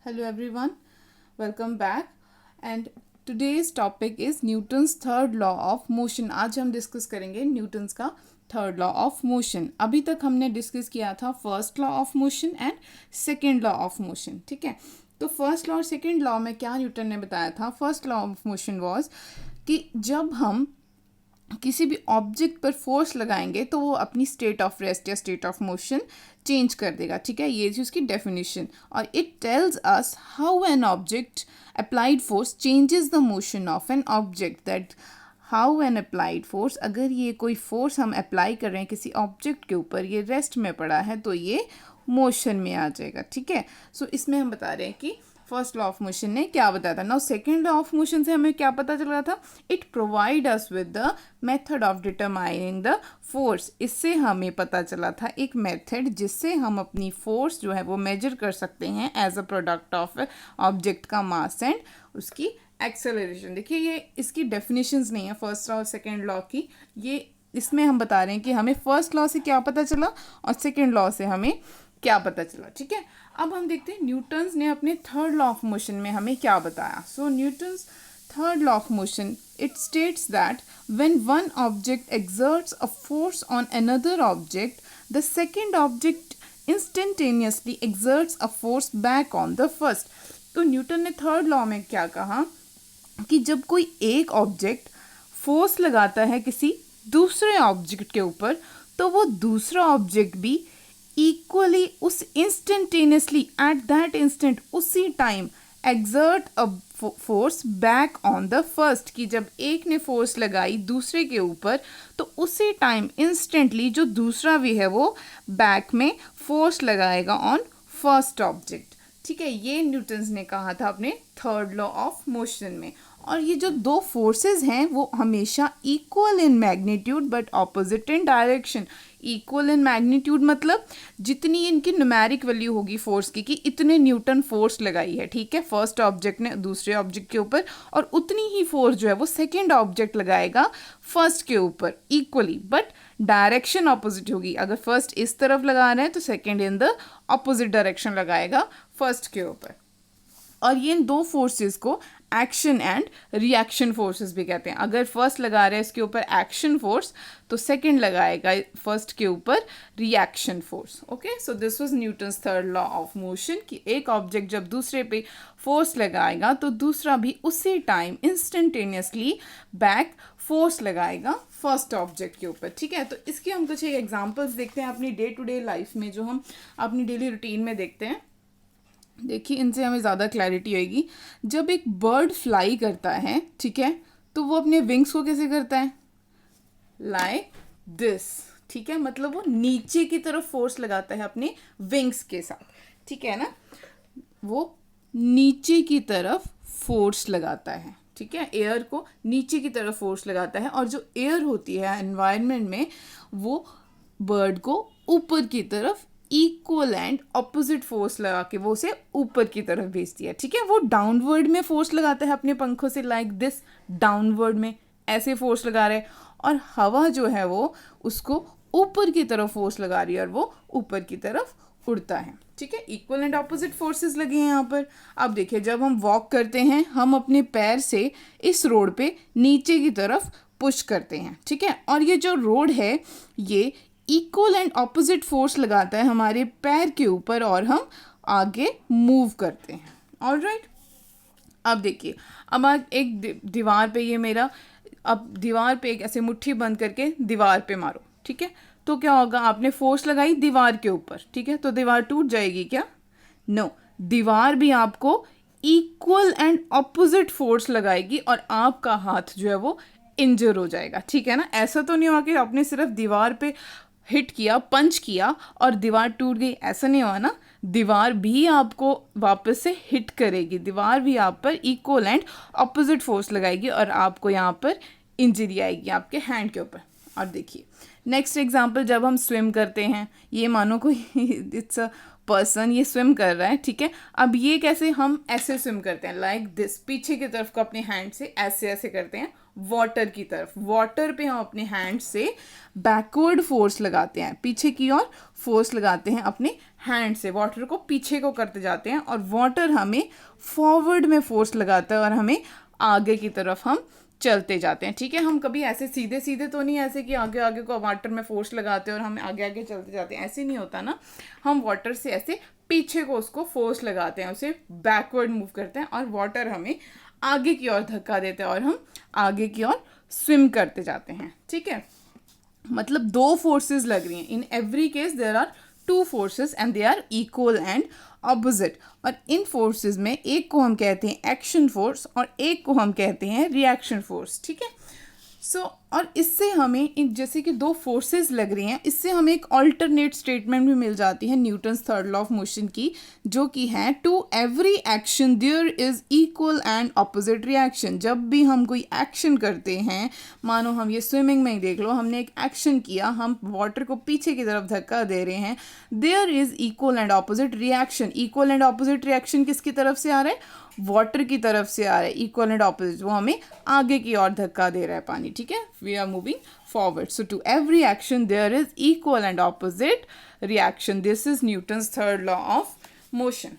Hello everyone, welcome back and today's topic is Newton's third law of motion. आज हम discuss करेंगे Newton's का third law of motion. अभी तक हमने डिस्कस किया था first law of motion and second law of motion. ठीक है, तो फर्स्ट लॉ और सेकेंड लॉ में क्या न्यूटन ने बताया था. First law of motion was कि जब हम किसी भी ऑब्जेक्ट पर फोर्स लगाएंगे तो वो अपनी स्टेट ऑफ रेस्ट या स्टेट ऑफ मोशन चेंज कर देगा. ठीक है, ये थी उसकी डेफिनेशन. और it tells us how an object applied force changes the motion of an object. That how an applied force, अगर ये कोई फोर्स हम अप्लाई कर रहे हैं किसी ऑब्जेक्ट के ऊपर, ये रेस्ट में पड़ा है तो ये मोशन में आ जाएगा. ठीक है, सो इसमें हम बता रहे हैं कि फर्स्ट लॉ ऑफ मोशन ने क्या बताया था. Now second law of motion से हमें क्या पता चल रहा था. It provide us with the method of determining the force. इससे हमें पता चला था एक मेथड जिससे हम अपनी फोर्स जो है वो मेजर कर सकते हैं as a product of object का मास एंड उसकी एक्सेलरेशन. देखिए ये इसकी डेफिनेशंस नहीं है फर्स्ट लॉ और सेकेंड लॉ की. ये इसमें हम बता रहे हैं कि हमें फर्स्ट लॉ से क्या पता चला और सेकेंड लॉ से हमें क्या पता चला. ठीक है, अब हम देखते हैं न्यूटन्स ने अपने थर्ड लॉ ऑफ मोशन में हमें क्या बताया. So Newton's third law of motion, it states that when one object exerts a force on another object, the second object instantaneously exerts a force back on the first. तो Newton ने third law में क्या कहा कि जब कोई एक object force लगाता है किसी दूसरे ऑब्जेक्ट के ऊपर तो वो दूसरा ऑब्जेक्ट भी इक्वली उस इंस्टेंटेनियसली एट दैट इंस्टेंट उसी time exert a force back on the first. कि जब एक ने फोर्स लगाई दूसरे के ऊपर तो उसी टाइम इंस्टेंटली जो दूसरा भी है वो बैक में फोर्स लगाएगा ऑन फर्स्ट ऑब्जेक्ट. ठीक है, ये न्यूटन्स ने कहा था अपने थर्ड लॉ ऑफ मोशन में. और ये जो दो फोर्सेस हैं वो हमेशा equal in magnitude but opposite in direction. Equal in magnitude मतलब जितनी इनकी न्यूमेरिक वैल्यू होगी फोर्स की कि इतने न्यूटन फोर्स लगाई है. ठीक है, फर्स्ट ऑब्जेक्ट ने दूसरे ऑब्जेक्ट के ऊपर, और उतनी ही फोर्स जो है वो सेकेंड ऑब्जेक्ट लगाएगा फर्स्ट के ऊपर इक्वली, बट डायरेक्शन ऑपोजिट होगी. अगर फर्स्ट इस तरफ लगा रहे हैं तो second in the opposite direction लगाएगा फर्स्ट के ऊपर. और ये इन दो फोर्सेस को एक्शन एंड रिएक्शन फोर्सेस भी कहते हैं. अगर फर्स्ट लगा रहे हैं इसके ऊपर एक्शन फोर्स तो सेकंड लगाएगा फर्स्ट के ऊपर reaction force. Okay, so this was Newton's third law of motion कि एक ऑब्जेक्ट जब दूसरे पे फोर्स लगाएगा तो दूसरा भी उसी टाइम इंस्टेंटेनियसली बैक फोर्स लगाएगा फर्स्ट ऑब्जेक्ट के ऊपर. ठीक है, तो इसके हम कुछ एक एग्जाम्पल्स देखते हैं अपनी डे टू डे लाइफ में जो हम अपनी डेली रूटीन में देखते हैं. देखिए इनसे हमें ज़्यादा क्लैरिटी होगी. जब एक बर्ड फ्लाई करता है, ठीक है, तो वो अपने विंग्स को कैसे करता है, लाइक दिस. ठीक है, मतलब वो नीचे की तरफ फोर्स लगाता है अपने विंग्स के साथ. ठीक है ना, वो नीचे की तरफ फोर्स लगाता है. ठीक है, एयर को नीचे की तरफ फोर्स लगाता है, और जो एयर होती है एनवायरनमेंट में वो बर्ड को ऊपर की तरफ इक्वल एंड ऑपोजिट फोर्स लगा के वो उसे ऊपर की तरफ भेजती है. ठीक है, वो डाउनवर्ड में फोर्स लगाता है अपने पंखों से, लाइक दिस, डाउनवर्ड में ऐसे फोर्स लगा रहे हैं, और हवा जो है वो उसको ऊपर की तरफ फोर्स लगा रही है और वो ऊपर की तरफ उड़ता है. ठीक है, इक्वल एंड ऑपोजिट फोर्सेस लगे हैं यहाँ पर. अब देखिए जब हम वॉक करते हैं हम अपने पैर से इस रोड पे नीचे की तरफ पुश करते हैं. ठीक है, और ये जो रोड है ये इक्वल एंड ऑपोजिट फोर्स लगाता है हमारे पैर के ऊपर और हम आगे मूव करते हैं. ऑलराइट, अब देखिए, अब आप एक दीवार पे, ये मेरा, अब दीवार पे एक ऐसे मुट्ठी बंद करके दीवार पे मारो. ठीक है, तो क्या होगा, आपने फोर्स लगाई दीवार के ऊपर. ठीक है, तो दीवार टूट जाएगी क्या, नो, दीवार भी आपको इक्वल एंड ऑपोजिट फोर्स लगाएगी और आपका हाथ जो है वो इंजर हो जाएगा. ठीक है ना, ऐसा तो नहीं हुआ कि आपने सिर्फ दीवार पे हिट किया, पंच किया और दीवार टूट गई, ऐसा नहीं हुआ ना. दीवार भी आपको वापस से हिट करेगी, दीवार भी आप पर इक्वल एंड ऑपोजिट फोर्स लगाएगी और आपको यहाँ पर इंजरी आएगी आपके हैंड के ऊपर. और देखिए नेक्स्ट एग्जांपल, जब हम स्विम करते हैं, ये मानो कोई इट्स अ पर्सन, ये स्विम कर रहा है. ठीक है, अब ये कैसे, हम ऐसे स्विम करते हैं लाइक दिस, पीछे की तरफ को अपने हैंड से ऐसे ऐसे करते हैं वाटर की तरफ। वाटर पे हम अपने हैंड से बैकवर्ड फोर्स लगाते हैं, पीछे की ओर फोर्स लगाते हैं अपने हैंड से, वाटर को पीछे को करते जाते हैं, और वाटर हमें फॉरवर्ड में फोर्स लगाता है और हमें आगे की तरफ हम चलते जाते हैं। ठीक है, हम कभी ऐसे सीधे सीधे तो नहीं ऐसे कि आगे आगे को वाटर में फोर्स लगाते हैं और हम आगे आगे चलते जाते हैं, ऐसे नहीं होता ना। हम वाटर से ऐसे पीछे को उसको फोर्स लगाते हैं, उसे बैकवर्ड मूव करते हैं, और वाटर हमें आगे की ओर धक्का देते हैं और हम आगे की ओर स्विम करते जाते हैं। ठीक है, मतलब दो फोर्सेस लग रही हैं। In every case there are two forces and they are equal and opposite. और इन फोर्सेस में एक को हम कहते हैं एक्शन फोर्स और एक को हम कहते हैं रिएक्शन फोर्स। ठीक है, और इससे हमें जैसे कि दो फोर्सेस लग रही हैं, इससे हमें एक ऑल्टरनेट स्टेटमेंट भी मिल जाती है Newton's third law of motion की, जो कि है to every action there is equal and opposite reaction. जब भी हम कोई एक्शन करते हैं, मानो हम ये स्विमिंग में ही देख लो, हमने एक एक्शन किया, हम वाटर को पीछे की तरफ धक्का दे रहे हैं, there is equal and opposite reaction. Equal and opposite reaction किसकी तरफ से आ रहा है? वाटर की तरफ से आ रहा है। इक्वल एंड ऑपोजिट वो हमें आगे की ओर धक्का दे रहा है पानी। ठीक है, we are moving forward. So to every action there is equal and opposite reaction. This is Newton's third law of motion.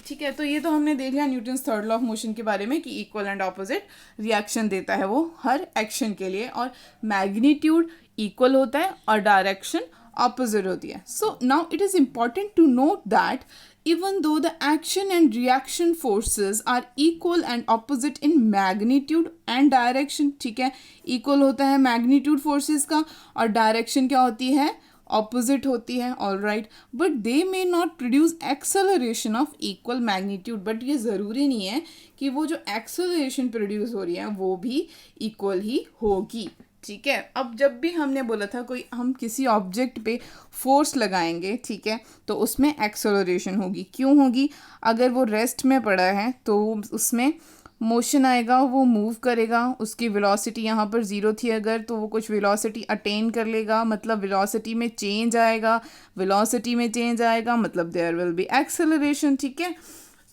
ठीक है, तो ये तो हमने देख लिया Newton's third law of motion के बारे में कि इक्वल एंड ऑपोजिट रिएक्शन देता है वो हर एक्शन के लिए, और मैग्नीट्यूड इक्वल होता है और डायरेक्शन opposite होती है. So now it is important to note that even though the action and reaction forces are equal and opposite in magnitude and direction, ठीक है, equal होता है magnitude forces का और direction क्या होती है, opposite होती है, all right, but they may not produce acceleration of equal magnitude. but ये ज़रूरी नहीं है कि वो जो acceleration produce हो रही है वो भी equal ही होगी. ठीक है, अब जब भी हमने बोला था कोई हम किसी ऑब्जेक्ट पे फोर्स लगाएंगे, ठीक है, तो उसमें एक्सेलरेशन होगी. क्यों होगी? अगर वो रेस्ट में पड़ा है तो उसमें मोशन आएगा, वो मूव करेगा, उसकी वेलोसिटी यहाँ पर ज़ीरो थी अगर, तो वो कुछ वेलोसिटी अटेन कर लेगा, मतलब वेलोसिटी में चेंज आएगा. वेलोसिटी में चेंज आएगा मतलब देयर विल बी एक्सेलरेशन. ठीक है,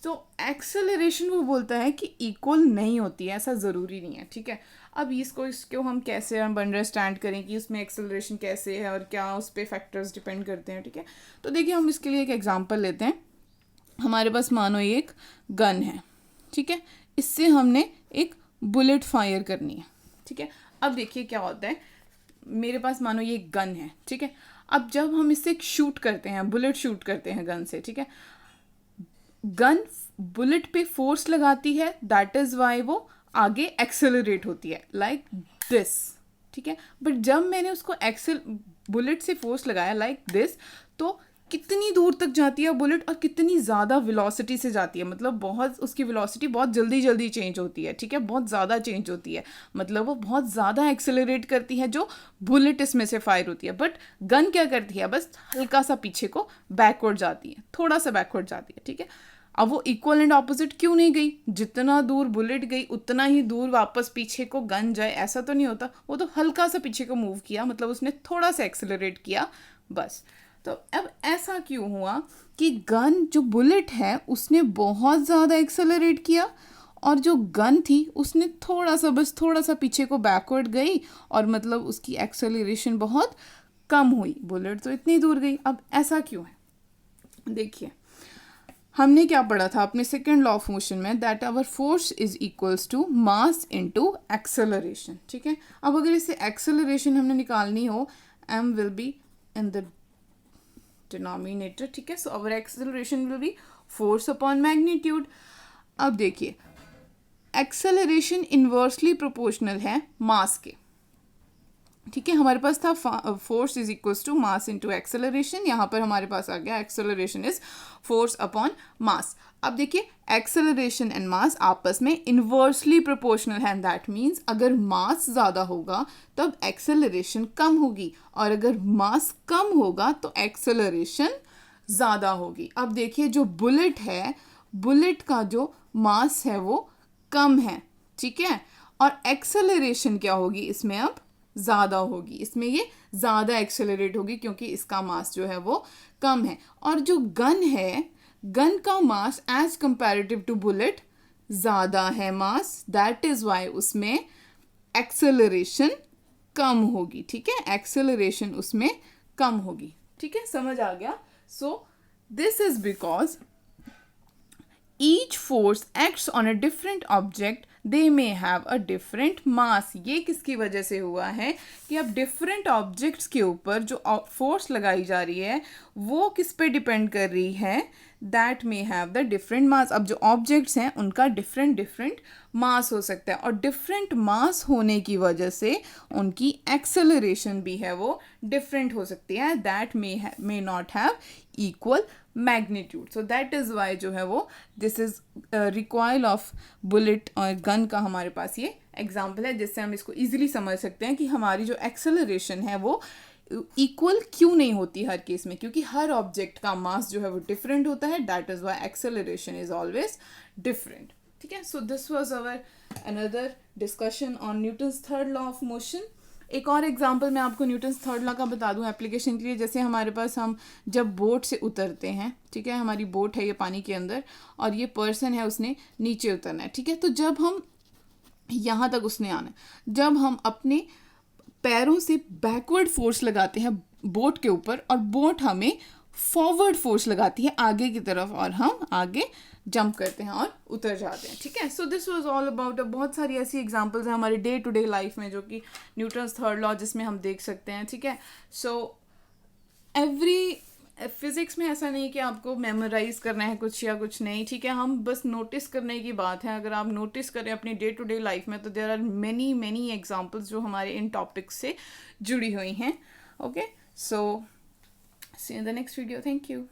तो एक्सेलरेशन वो बोलता है कि इक्वल नहीं होती है, ऐसा ज़रूरी नहीं है. ठीक है, अब इसको हम कैसे हम अंडरस्टैंड करें कि उसमें एक्सेलरेशन कैसे है और क्या उस पर फैक्टर्स डिपेंड करते हैं. ठीक है, तो देखिए हम इसके लिए एक एग्जांपल लेते हैं. हमारे पास मानो ये एक गन है, ठीक है, इससे हमने एक बुलेट फायर करनी है. ठीक है, अब देखिए क्या होता है, मेरे पास मानो ये एक गन है, ठीक है, अब जब हम इससे शूट करते हैं, बुलेट शूट करते हैं गन से, ठीक है, गन बुलेट पे फोर्स लगाती है, दैट इज़ वाई वो आगे एक्सेलरेट होती है लाइक दिस. ठीक है, बट जब मैंने उसको बुलेट से फोर्स लगाया लाइक दिस, तो कितनी दूर तक जाती है बुलेट और कितनी ज़्यादा वेलोसिटी से जाती है, मतलब बहुत उसकी वेलोसिटी बहुत जल्दी जल्दी चेंज होती है. ठीक है, बहुत ज़्यादा चेंज होती है, मतलब वो बहुत ज़्यादा एक्सेलरेट करती है जो बुलेट इसमें से फायर होती है. बट गन क्या करती है, बस हल्का सा पीछे को बैकवर्ड जाती है, थोड़ा सा बैकवर्ड जाती है. ठीक है, अब वो इक्वल एंड ऑपोजिट क्यों नहीं गई? जितना दूर बुलेट गई उतना ही दूर वापस पीछे को गन जाए, ऐसा तो नहीं होता. वो तो हल्का सा पीछे को मूव किया, मतलब उसने थोड़ा सा एक्सेलरेट किया बस. तो अब ऐसा क्यों हुआ कि गन जो बुलेट है उसने बहुत ज़्यादा एक्सेलरेट किया और जो गन थी उसने थोड़ा सा, बस थोड़ा सा पीछे को बैकवर्ड गई, और मतलब उसकी एक्सेलरेशन बहुत कम हुई. बुलेट तो इतनी दूर गई. अब ऐसा क्यों है? देखिए, हमने क्या पढ़ा था अपने सेकेंड लॉ ऑफ मोशन में, that our force is equals to mass into acceleration. ठीक है, अब अगर इसे एक्सेलरेशन हमने निकालनी हो, m will be in the denominator. ठीक है, so our acceleration will be force upon magnitude. अब देखिए, एक्सेलरेशन इन्वर्सली प्रोपोर्शनल है मास के. ठीक है, हमारे पास था force is equals to mass into acceleration, यहाँ पर हमारे पास आ गया acceleration is force upon mass. अब देखिए, एक्सेलरेशन एंड मास आपस में इन्वर्सली प्रोपोर्शनल है, दैट मीन्स अगर मास ज़्यादा होगा तब एक्सेलरेशन कम होगी, और अगर मास कम होगा तो एक्सेलरेशन ज़्यादा होगी. अब देखिए, जो बुलेट है, बुलेट का जो मास है वो कम है, ठीक है, और एक्सेलरेशन क्या होगी इसमें, अब ज़्यादा होगी, इसमें ये ज़्यादा एक्सेलरेट होगी क्योंकि इसका मास जो है वो कम है. और जो गन है, गन का mass as comparative to bullet ज़्यादा है मास, दैट इज़ वाई उसमें एक्सेलरेशन कम होगी, ठीक है, एक्सेलरेशन उसमें कम होगी, ठीक है, समझ आ गया. So this is because each force acts on a different object, they may have a different mass. ये किसकी वजह से हुआ है कि अब डिफरेंट ऑब्जेक्ट्स के ऊपर जो फोर्स लगाई जा रही है वो किस पे डिपेंड कर रही है, that may have the different mass. अब जो ऑब्जेक्ट्स हैं उनका डिफरेंट मास हो सकता है और डिफरेंट मास होने की वजह से उनकी एक्सेलरेशन भी है वो डिफरेंट हो सकती है, that may not have equal magnitude. So that is Y जो है वो this is recoil of bullet और गन का हमारे पास ये एग्जाम्पल है, जिससे हम इसको ईजिली समझ सकते हैं कि हमारी जो एक्सेलरेशन है वो इक्वल क्यों नहीं होती हर केस में, क्योंकि हर ऑब्जेक्ट का मास जो है वो डिफरेंट होता है, that is Y acceleration is always different. ठीक है, so this was our another discussion on Newton's third law of motion. एक और एग्जांपल मैं आपको न्यूटन्स थर्ड लॉ का बता दूं एप्लीकेशन के लिए. जैसे हमारे पास हम जब बोट से उतरते हैं, ठीक है, हमारी बोट है ये पानी के अंदर और ये पर्सन है उसने नीचे उतरना है, ठीक है, तो जब हम यहाँ तक उसने आना है, जब हम अपने पैरों से बैकवर्ड फोर्स लगाते हैं बोट के ऊपर और बोट हमें फॉरवर्ड फोर्स लगाती है आगे की तरफ और हम आगे जंप करते हैं और उतर जाते हैं. ठीक है, so this was all about. बहुत सारी ऐसी एग्जांपल्स हैं हमारे डे टू डे लाइफ में जो कि न्यूटन्स थर्ड लॉ जिसमें हम देख सकते हैं. ठीक है, सो एवरी फिजिक्स में ऐसा नहीं कि आपको मेमोराइज करना है कुछ या कुछ नहीं. ठीक है, हम बस नोटिस करने की बात है. अगर आप नोटिस करें अपनी डे टू डे लाइफ में तो देयर आर मैनी एग्जांपल्स जो हमारे इन टॉपिक्स से जुड़ी हुई हैं. Okay, so see in the next video. Thank you.